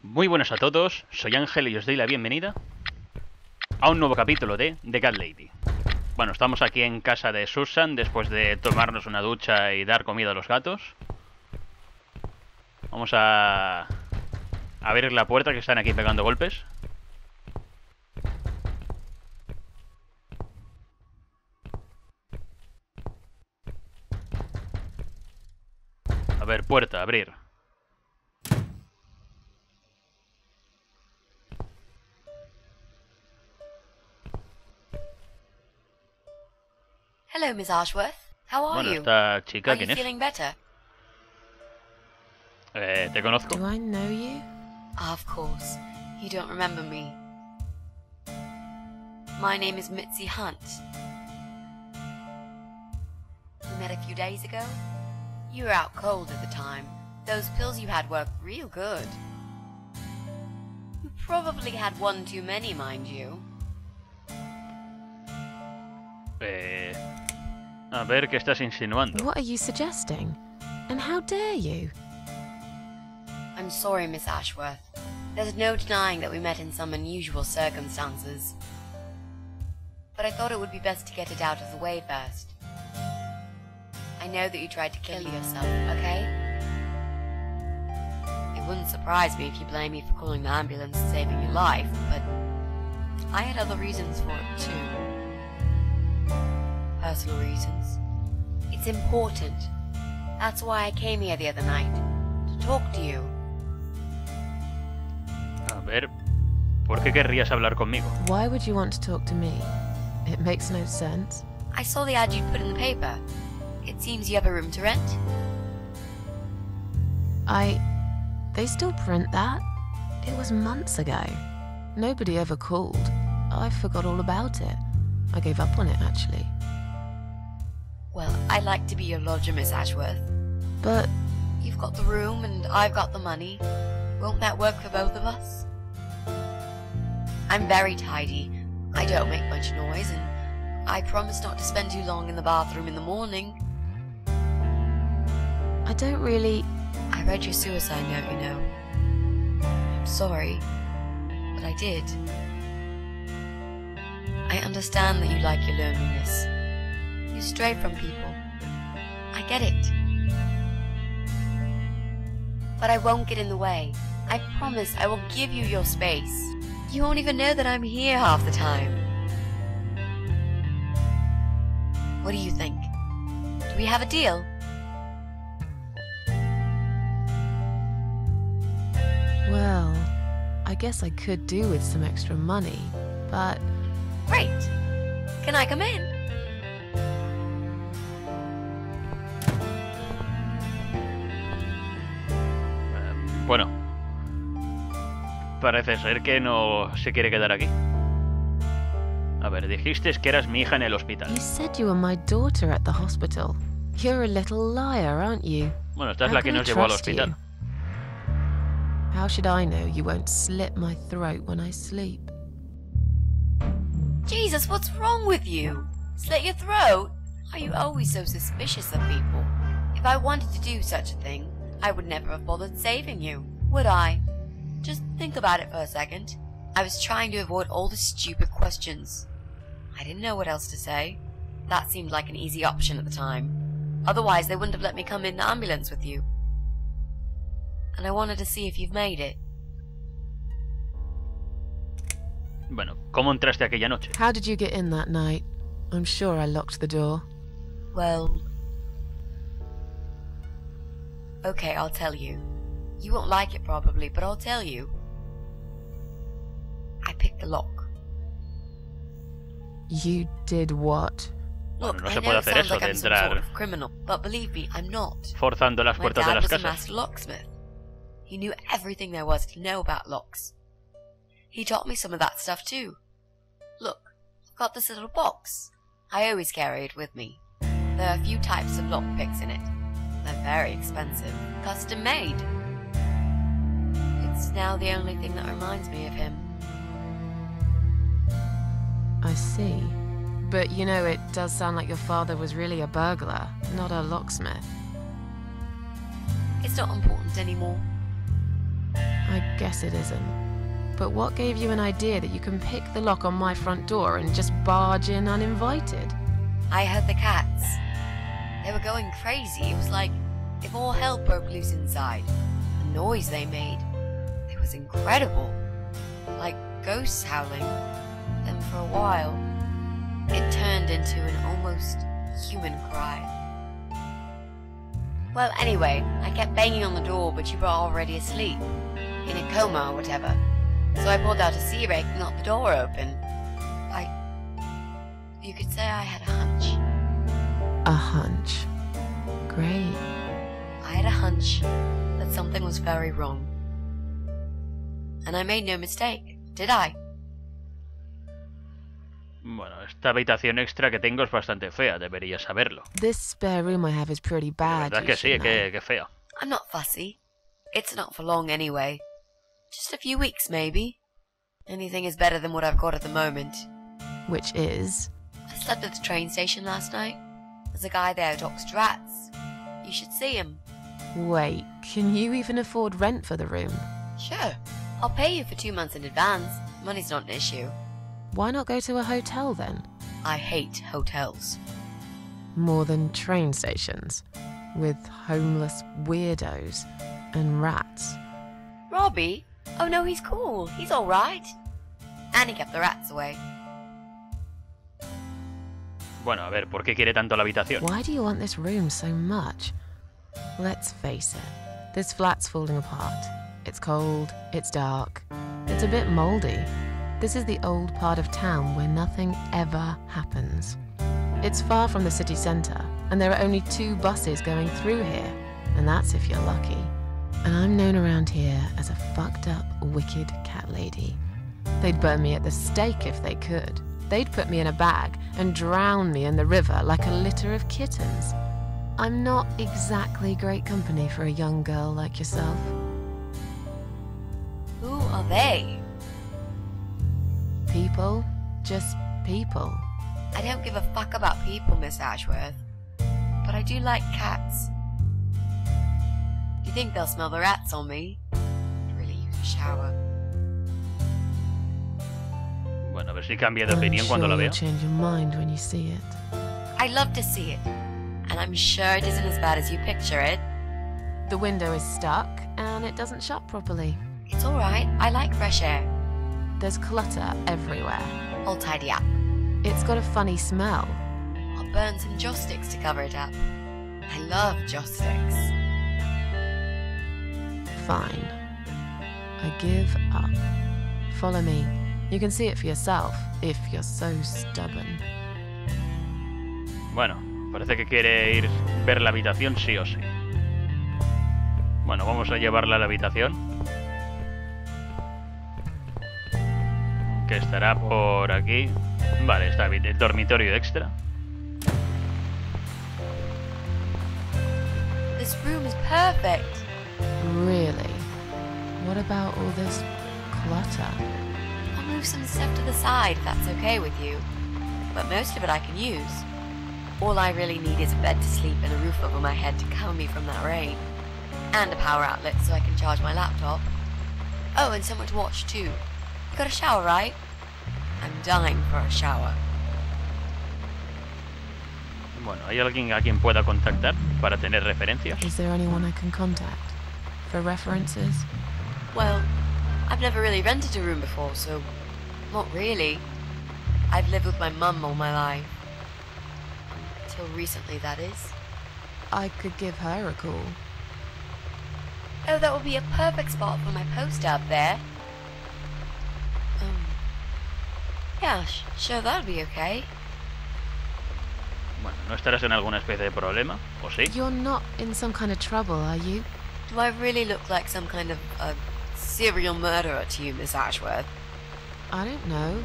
Muy buenas a todos, soy Ángel y os doy la bienvenida a un nuevo capítulo de The Cat Lady. Bueno, estamos aquí en casa de Susan después de tomarnos una ducha y dar comida a los gatos. Vamos a abrir la puerta, que están aquí pegando golpes. A ver, puerta, abrir. Hello, Miss Ashworth. How are Bueno, you? esta chica, Are you ¿quién es? feeling better? Te conozco. Do I know you? Of course. You don't remember me. My name is Mitzi Hunt. We met a few days ago. You were out cold at the time. Those pills you had were real good. You probably had one too many, mind you. A ver, ¿qué estás insinuando? What are you suggesting? And how dare you? I'm sorry, Miss Ashworth. There's no denying that we met in some unusual circumstances. But I thought it would be best to get it out of the way first. I know that you tried to kill yourself, okay? It wouldn't surprise me if you blame me for calling the ambulance and saving your life, but I had other reasons for it too. Personal reasons. It's important. That's why I came here the other night. To talk to you. A ver, ¿por qué querrías hablar conmigo? Why would you want to talk to me? It makes no sense. I saw the ad you put in the paper. It seems you have a room to rent. They still print that? It was months ago. Nobody ever called. I forgot all about it. I gave up on it, actually. Well, I'd like to be your lodger, Miss Ashworth. But You've got the room and I've got the money. Won't that work for both of us? I'm very tidy. I don't make much noise, and I promise not to spend too long in the bathroom in the morning. I don't really... I read your suicide note, you know. I'm sorry, but I did. I understand that you like your loneliness. You stray from people. I get it. But I won't get in the way. I promise I will give you your space. You won't even know that I'm here half the time. What do you think? Do we have a deal? Well, I guess I could do with some extra money, but... Great. Can I come in? Bueno, parece ser que no se quiere quedar aquí. A ver, dijiste que eras mi hija en el hospital. You said you were my daughter at the hospital. You're a little liar, aren't you? Bueno, esta es How la que can I nos llevó al trust hospital. you? How should I know you won't slit my throat when I sleep? Jesus, what's wrong with you? Slit your throat? Are you always so suspicious of people? If I wanted to do such a thing, I would never have bothered saving you, would I? Just think about it for a second. I was trying to avoid all the stupid questions. I didn't know what else to say. That seemed like an easy option at the time. Otherwise, they wouldn't have let me come in the ambulance with you. And I wanted to see if you've made it. Bueno, ¿cómo entraste aquella noche? How did you get in that night? I'm sure I locked the door. Well... Okay, I'll tell you. You won't like it probably, but I'll tell you. I picked the lock. You did what? Look, Bueno, no I se know puede it hacer sounds eso like de I'm some sort entrar of criminal, but believe me, I'm not. forzando las My puertas de dad las was a casas. master locksmith. He knew everything there was to know about locks. He taught me some of that stuff too. Look, I've got this little box. I always carry it with me. There are a few types of lockpicks in it. They're very expensive, custom made. It's now the only thing that reminds me of him. I see. But you know, it does sound like your father was really a burglar, not a locksmith. It's not important anymore. I guess it isn't. But what gave you an idea that you can pick the lock on my front door and just barge in uninvited? I heard the cats. They were going crazy. It was like if all hell broke loose inside. The noise they made, it was incredible. Like ghosts howling. Then for a while, it turned into an almost human cry. Well, anyway, I kept banging on the door, but you were already asleep. In a coma or whatever. So I pulled out a sea rake and knocked the door open. You could say I had a hunch. A hunch. Great. I had a hunch that something was very wrong. And I made no mistake, did I? Bueno, esta habitación extra que tengo es bastante fea, deberías saberlo. This spare room I have is pretty La bad. verdad you que sí, should know. que fea. I'm not fussy. It's not for long anyway. Just a few weeks, maybe. Anything is better than what I've got at the moment. Which is? I slept at the train station last night. There's a guy there who talks to rats. You should see him. Wait, can you even afford rent for the room? Sure. I'll pay you for 2 months in advance. Money's not an issue. Why not go to a hotel then? I hate hotels. More than train stations. With homeless weirdos and rats. Robbie? Oh no, he's cool. He's alright. And he kept the rats away. Bueno, a ver, ¿por qué quiere tanto la habitación? Why do you want this room so much? Let's face it, this flat's falling apart. It's cold, it's dark, it's a bit mouldy. This is the old part of town where nothing ever happens. It's far from the city centre, and there are only 2 buses going through here, and that's if you're lucky. And I'm known around here as a fucked up, wicked cat lady. They'd burn me at the stake if they could. They'd put me in a bag and drown me in the river like a litter of kittens. I'm not exactly great company for a young girl like yourself. Who are they? People, just people. I don't give a fuck about people, Miss Ashworth. But I do like cats. Do you think they'll smell the rats on me? I'd really use a shower. Bueno, a ver si cambia de I'm opinión cuando sure la you'll vea. change your mind when you see it. I love to see it. And I'm sure it isn't as bad as you picture it. The window is stuck and it doesn't shut properly. It's alright. I like fresh air. There's clutter everywhere. I'll tidy up. It's got a funny smell. I'll burn some joss sticks to cover it up. I love joss sticks. Fine. I give up. Follow me. You can see it for yourself, if you're so stubborn. Bueno, parece que quiere ir ver la habitación sí o sí. Bueno, vamos a llevarla a la habitación. Que estará por aquí. Vale, está bien. El dormitorio extra. This room is perfect. Really? What about all this clutter? I'll move some stuff to the side if that's okay with you. But most of it I can use. All I really need is a bed to sleep and a roof over my head to cover me from that rain. And a power outlet so I can charge my laptop. Oh, and someone to watch too. You got a shower, right? I'm dying for a shower. Bueno, ¿hay alguien a quien pueda contactar para tener referencias? Is there anyone I can contact? For references? Well, I've never really rented a room before, so not really. I've lived with my mum all my life. Till recently, that is. I could give her a call. Oh, that would be a perfect spot for my poster up there. Yeah, sure, that'll be okay. Bueno, ¿no estarás en alguna especie de problema? ¿O sí? You're not in some kind of trouble, are you? Do I really look like some kind of serial murderer to you, Miss Ashworth? I don't know.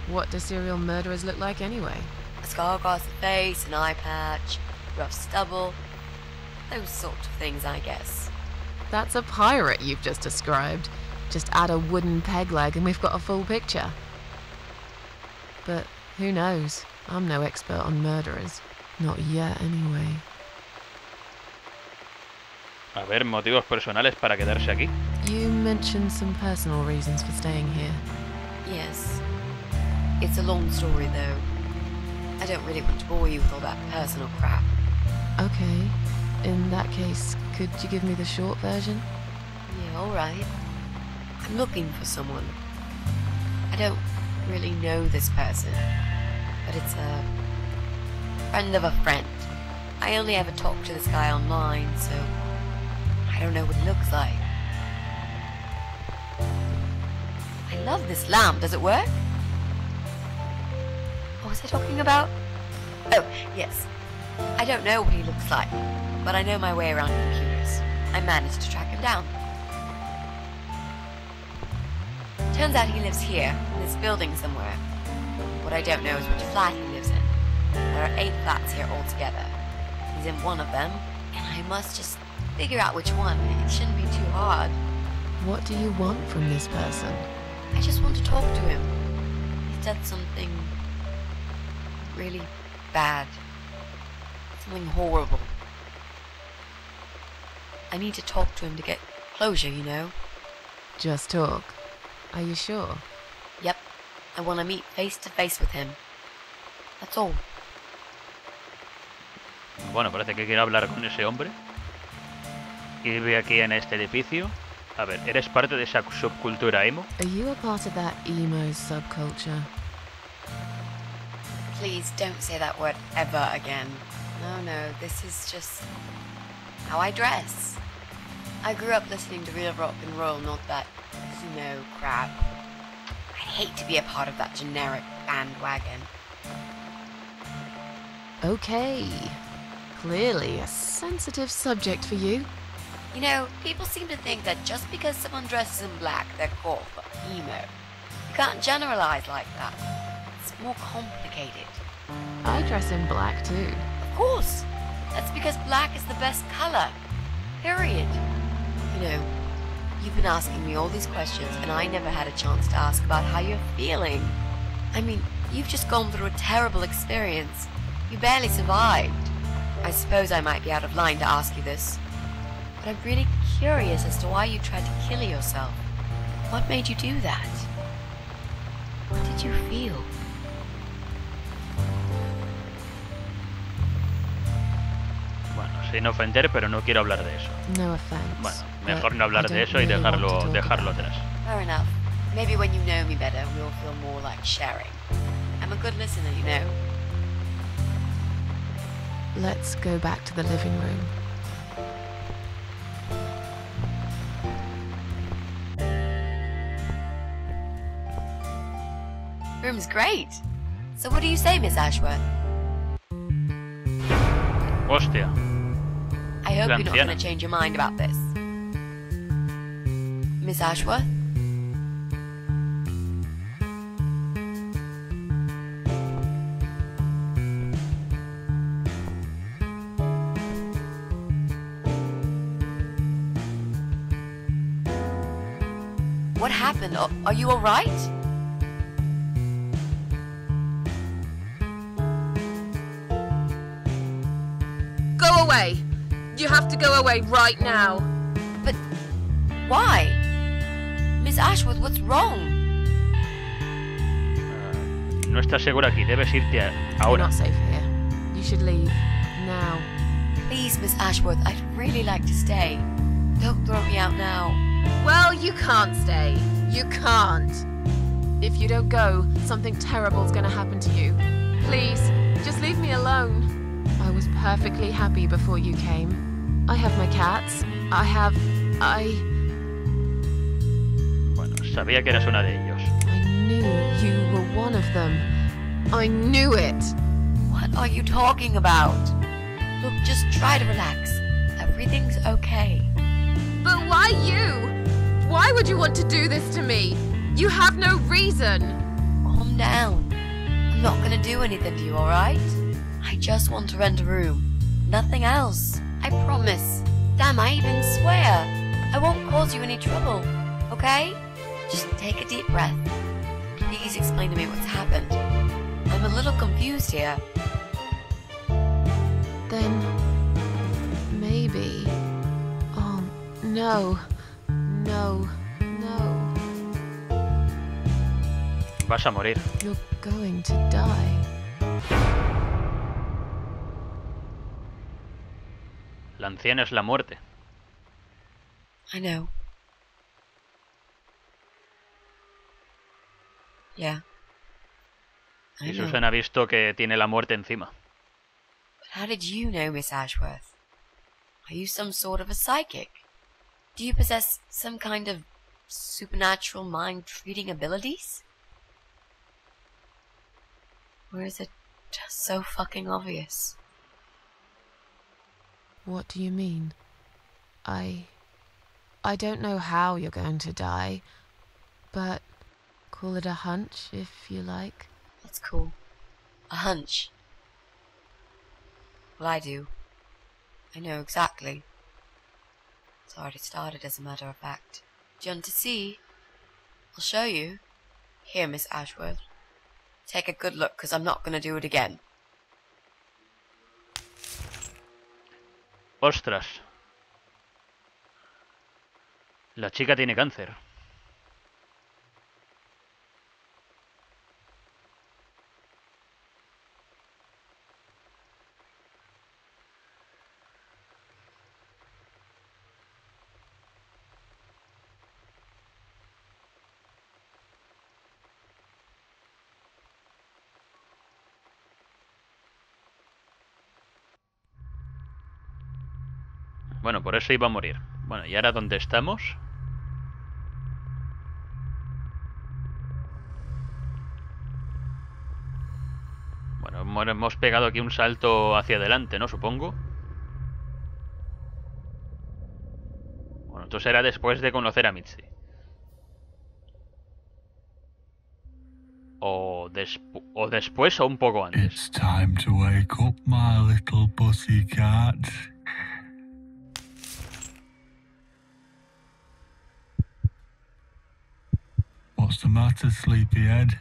What do serial murderers look like anyway? A scar across the face, an eye patch, rough stubble. Those sort of things, I guess. That's a pirate you've just described. Just add a wooden peg leg and we've got a full picture. But who knows? I'm no expert on murderers. Not yet, anyway. A ver, motivos personales para quedarse aquí. You mentioned some personal reasons for staying here. Yes. It's a long story, though. I don't really want to bore you with all that personal crap. Okay. In that case, could you give me the short version? Yeah, alright. I'm looking for someone. I don't really know this person, but it's a friend of a friend. I only ever talk to this guy online, so I don't know what he looks like. I love this lamp. Does it work? What was I talking about? Oh, yes. I don't know what he looks like, but I know my way around computers. I managed to track him down. Turns out he lives here, in this building somewhere. What I don't know is which flat he lives in. There are 8 flats here altogether. He's in one of them, and I must just figure out which one. It shouldn't be too hard. What do you want from this person? I just want to talk to him. He's done something really bad. Something horrible. I need to talk to him to get closure, you know? Just talk. Are you sure? Yep. I want to meet face to face with him. That's all. Bueno, parece que quiere hablar con ese hombre. Y vive aquí en este edificio. A ver, ¿eres parte de esa subcultura emo? Are you a part of that emo subculture? Please don't say that word ever again. No, this is just how I dress. I grew up listening to real rock and roll, not that, crap. I'd hate to be a part of that generic bandwagon. Okay. Clearly a sensitive subject for you. You know, people seem to think that just because someone dresses in black, they're called emo. You can't generalize like that. It's more complicated. I dress in black too. Of course. That's because black is the best color. Period. You know, you've been asking me all these questions, and I never had a chance to ask about how you're feeling. I mean, you've just gone through a terrible experience. You barely survived. I suppose I might be out of line to ask you this, but I'm really curious as to why you tried to kill yourself. What made you do that? What did you feel? Bueno, sin ofender, pero no quiero hablar de eso. No offense. Bueno, mejor no hablar de eso y dejarlo atrás. Fair enough. Maybe when you know me better, we'll feel more like sharing. I'm a good listener, you know. Let's go back to the living room. Room's great. So what do you say, Miss Ashworth? Hostia. I hope La you're not anciana. going to change your mind about this. Miss Ashworth? What happened? Are you all right? Go away! You have to go away right now. But why? Miss Ashworth, what's wrong? No estás segura aquí, debes irte You're ahora. not safe here. You should leave. Now. Please, Miss Ashworth, I'd really like to stay. Don't throw me out now. Well, you can't stay. You can't. If you don't go, something terrible's gonna happen to you. Please, just leave me alone. I was perfectly happy before you came. I have my cats. Bueno, sabía que eras una de ellos. I knew you were one of them. I knew it. What are you talking about? Look, just try to relax. Everything's okay. But why you? Why would you want to do this to me? You have no reason. Calm down. I'm not gonna do anything to you, alright? I just want to rent a room. Nothing else. I promise. Damn, I even swear. I won't cause you any trouble. Okay? Just take a deep breath. Please explain to me what's happened. I'm a little confused here. Then maybe. Oh no. No, no. Vas a morir. You're going to die. La anciana es la muerte. I know. Yeah. I Y know. Susan ha visto que tiene la muerte encima. But how did you know, Miss Ashworth? Are you some sort of a psychic? Do you possess some kind of supernatural mind-reading abilities? Or is it just so fucking obvious? What do you mean? I don't know how you're going to die, but call it a hunch if you like. That's cool. A hunch. Well, I do. I know exactly. It's already started, as a matter of fact. Do you want to see? I'll show you. Here, Miss Ashworth. Take a good look, because I'm not going to do it again. Ostras. La chica tiene cáncer. Bueno, por eso iba a morir. Bueno, ¿y ahora dónde estamos? Bueno, hemos pegado aquí un salto hacia adelante, ¿no? Supongo. Bueno, entonces era después de conocer a Mitzi. O después o un poco antes. It's time to wake up, my little pussycat. What's the matter, sleepyhead?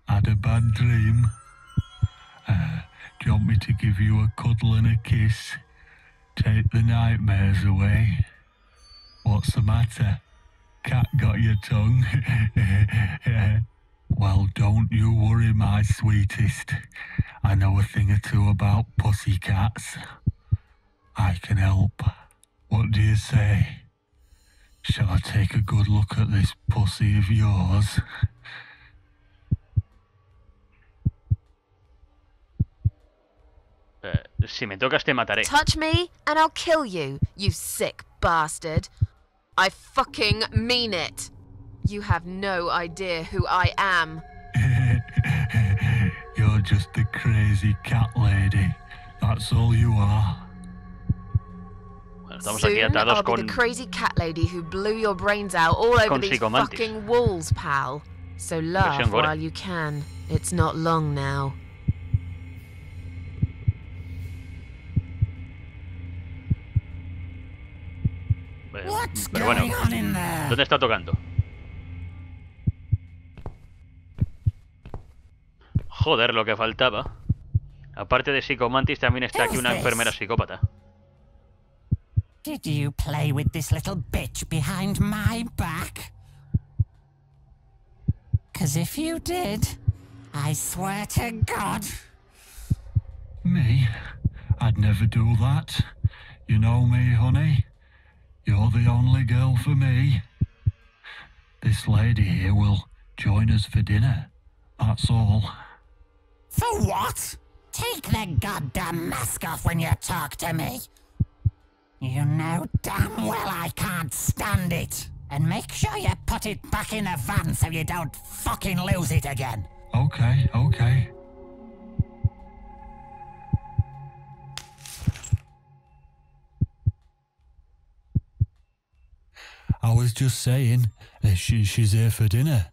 Had a bad dream? Do you want me to give you a cuddle and a kiss? Take the nightmares away? What's the matter? Cat got your tongue? Well, don't you worry, my sweetest. I know a thing or two about pussycats. I can help. What do you say? Shall I take a good look at this pussy of yours? Si me tocas te mataré. Touch me and I'll kill you, you sick bastard. I fucking mean it. You have no idea who I am. You're just a crazy cat lady. That's all you are. Bueno, estamos aquí Soon atados I'll be con... the crazy cat lady who blew your brains out all over Con these psicomantis. fucking walls, pal. So laugh Versión gore. while you can. It's not long now. Pero bueno, ¿dónde está tocando? Joder, lo que faltaba. Aparte de psicomantis, también está aquí una enfermera psicópata. Did you play with this little bitch behind my back? 'Cause if you did, I swear to God. Me? I'd never do that. You know me, honey. You're the only girl for me. This lady here will join us for dinner. That's all. For what? Take the goddamn mask off when you talk to me. You know damn well I can't stand it. And make sure you put it back in the van so you don't fucking lose it again. Okay, okay. I was just saying, she's here for dinner.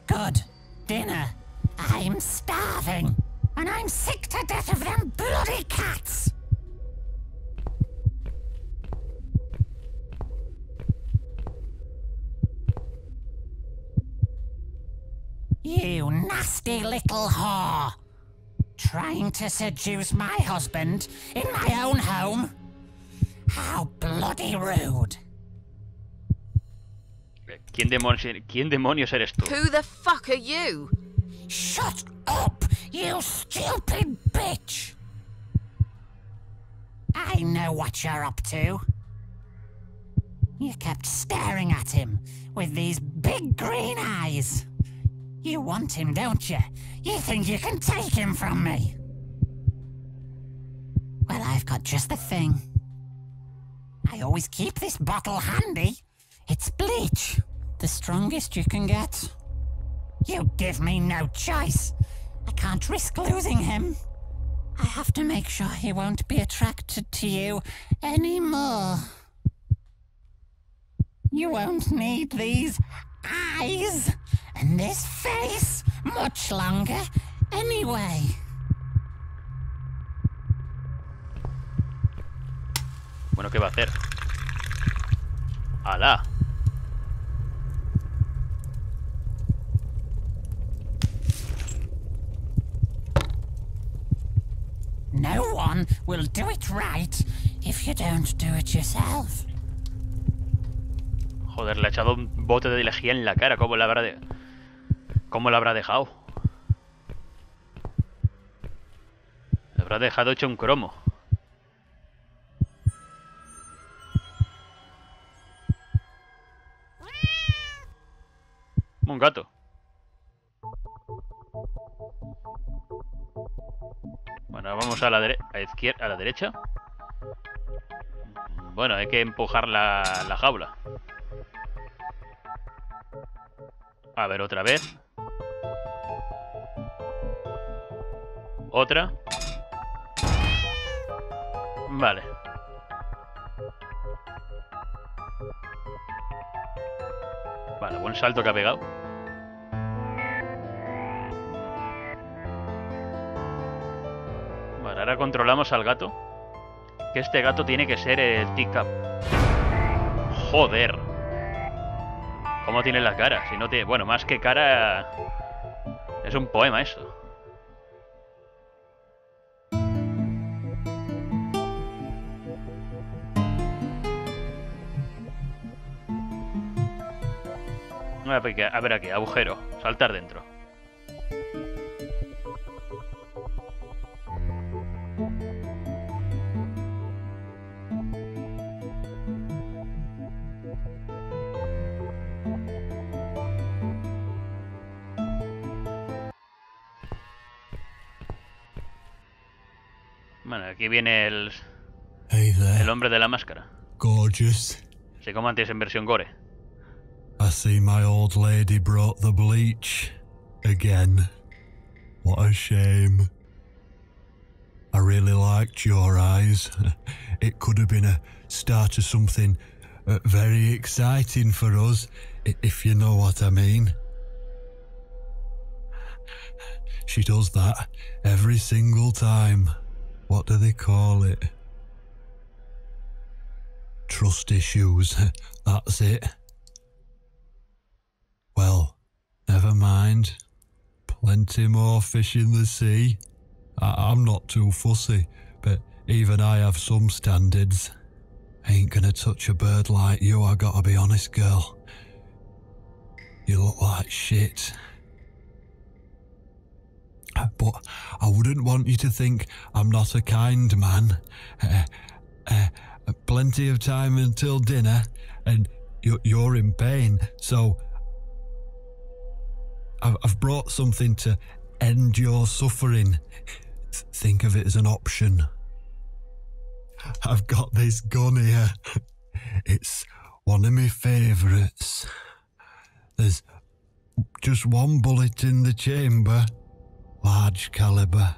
Good. Dinner. I'm starving. And I'm sick to death of them bloody cats. You nasty little whore. Trying to seduce my husband in my own home? How bloody rude. ¿Quién demonios eres tú? Who the fuck are you? Shut up, you stupid bitch! I know what you're up to. You kept staring at him with these big green eyes. You want him, don't you? You think you can take him from me? Well, I've got just the thing. I always keep this bottle handy. It's bleach, the strongest you can get. You give me no choice. I can't risk losing him. I have to make sure he won't be attracted to you anymore. You won't need these eyes and this face much longer anyway. Bueno, ¿qué va a hacer? ¡Hala! No one will do it right if you don't do it yourself. Joder, le ha echado un bote de lejía en la cara. ¿Cómo la habrá dejado? Le habrá dejado hecho un cromo. Un gato. Bueno, vamos a la izquierda, a la derecha. Bueno, hay que empujar la jaula. A ver, otra vez. Otra. Vale. Vale, buen salto que ha pegado. Vale, ahora controlamos al gato. Que este gato tiene que ser el teacup. Joder. ¿Cómo tiene la cara? Si no tiene... Bueno, más que cara... Es un poema eso. A ver aquí, agujero. Saltar dentro. Bueno, aquí viene Hey there, el hombre de la máscara. gorgeous. Así como antes en versión gore. I see my old lady brought the bleach again. What a shame. I really liked your eyes. It could have been a start of something very exciting for us, if you know what I mean. She does that every single time. What do they call it? Trust issues. That's it. Well, never mind. Plenty more fish in the sea. I'm not too fussy, but even I have some standards. Ain't gonna touch a bird like you, I gotta be honest, girl. You look like shit. But I wouldn't want you to think I'm not a kind man. Plenty of time until dinner, and you're in pain, so I've brought something to end your suffering. Think of it as an option. I've got this gun here. It's one of my favourites. There's just one bullet in the chamber. Large caliber.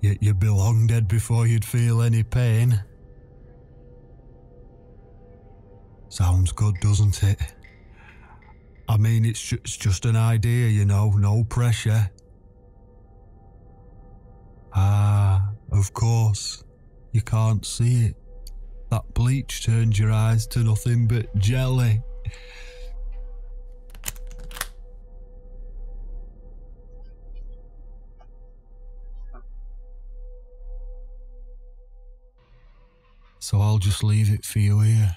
You'd be long dead before you'd feel any pain. Sounds good, doesn't it? I mean, it's just an idea, you know, no pressure. Ah, of course. You can't see it. That bleach turned your eyes to nothing but jelly. So I'll just leave it for you here.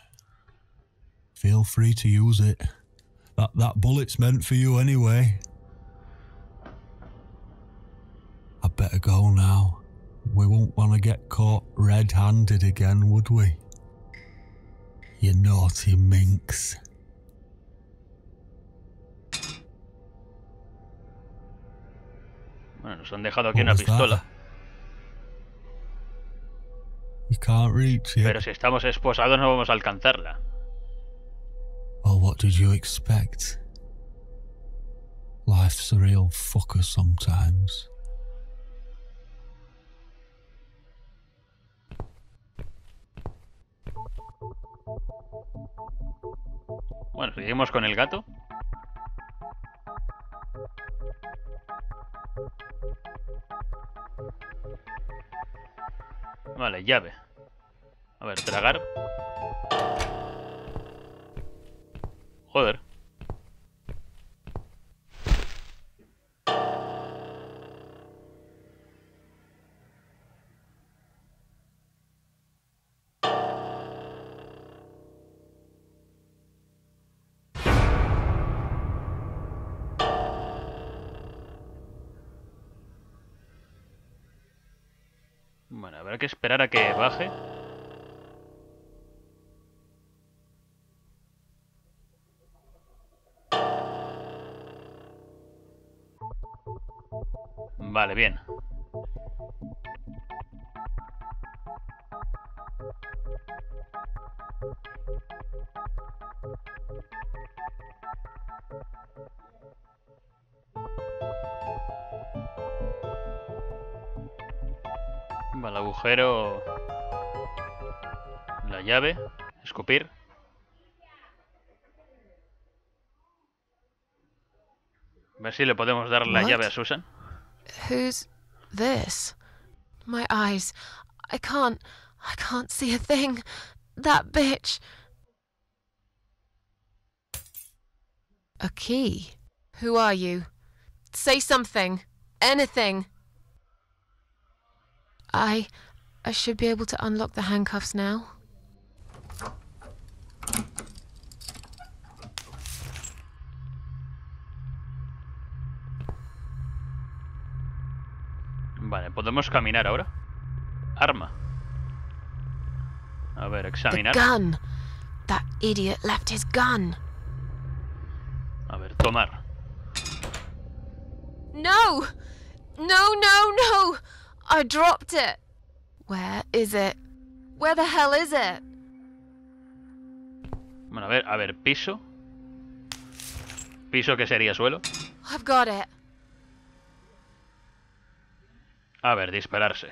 Feel free to use it. That bullet's meant for you anyway. I better go now. We won't want to get caught red-handed again, would we? You naughty minx. Bueno, nos han dejado aquí una pistola. You can't reach it. Pero si estamos esposados no vamos a alcanzarla. Well, what did you expect? Life's a real fucker sometimes. Bueno, seguimos con el gato. Vale, llave. A ver, tragar. Joder. Bueno, habrá que esperar a que baje. Vale, bien. Vale, agujero. La llave. Escupir. A ver si le podemos dar la llave a Susan. Who's this? My eyes. I can't see a thing. That bitch. A key. Who are you? Say something. Anything. I should be able to unlock the handcuffs now. Vale, podemos caminar ahora. Arma. A ver, examinar. The gun. That idiot left his gun. A ver, tomar. No! No! I dropped it. Where is it? Where the hell is it? Bueno, a ver, piso. Piso que sería suelo. I've got it. A ver, dispararse.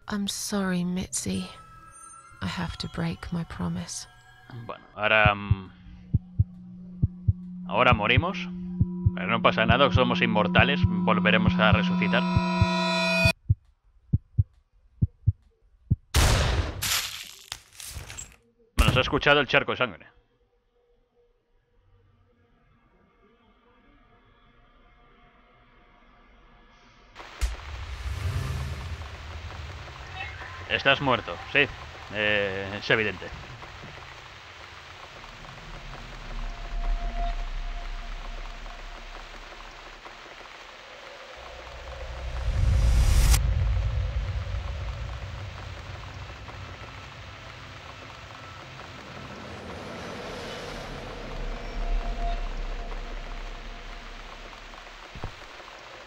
I'm sorry, Mitzi. I have to break my promise. Bueno, ahora... ahora morimos. Pero no pasa nada, somos inmortales. Volveremos a resucitar. Bueno, se ha escuchado el charco de sangre. Estás muerto, sí. Es evidente.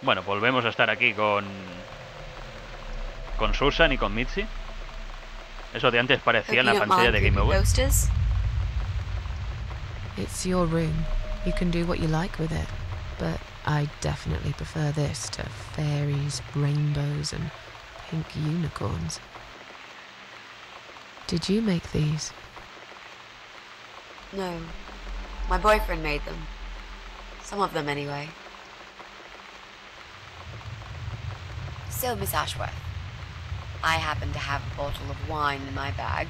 Bueno, volvemos a estar aquí con Susan y con Mitzi. Eso de antes parecía en la pantalla de Game Over. It's your room. You can do what you like with it. But I definitely prefer this to fairies, rainbows, and pink unicorns. Did you make these? No. My boyfriend made them. Some of them, anyway. So, Miss Ashworth, I happen to have a bottle of wine in my bag.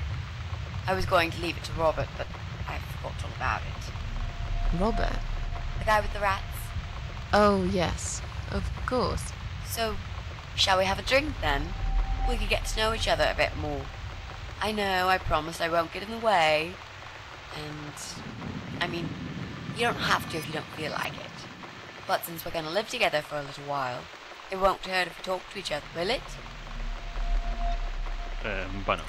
I was going to leave it to Robert, but I forgot all about it. Robert? The guy with the rats. Oh, yes. Of course. So, shall we have a drink then? We could get to know each other a bit more. I know, I promised I won't get in the way. And, I mean, you don't have to if you don't feel like it. But since we're gonna live together for a little while, it won't hurt if we talk to each other, will it? Bueno.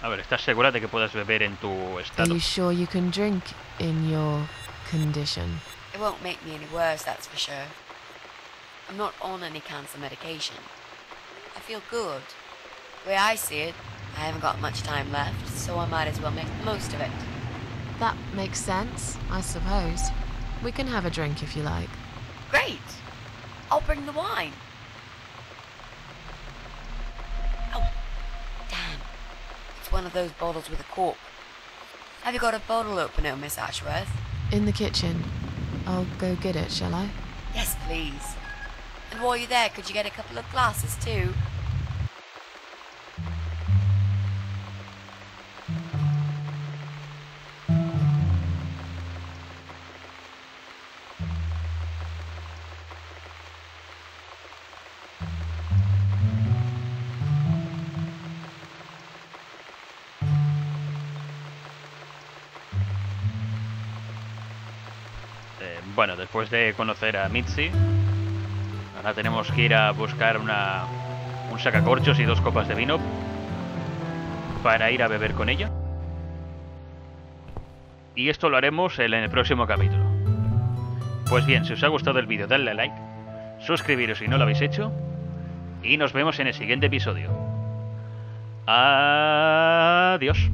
A ver, ¿estás segura de que puedas beber en tu Are estado? you sure you can drink in your condition? It won't make me any worse, that's for sure. I'm not on any cancer medication. I feel good. The way I see it, I haven't got much time left, so I might as well make the most of it. That makes sense, I suppose. We can have a drink if you like. Great! I'll bring the wine. Oh, damn. It's one of those bottles with a cork. Have you got a bottle opener, Miss Ashworth? In the kitchen. I'll go get it, shall I? Yes, please. And while you're there, could you get a couple of glasses too? Bueno, después de conocer a Mitzi, ahora tenemos que ir a buscar un sacacorchos y 2 copas de vino para ir a beber con ella. Y esto lo haremos en el próximo capítulo. Pues bien, si os ha gustado el vídeo, dadle a like, suscribiros si no lo habéis hecho, y nos vemos en el siguiente episodio. Adiós.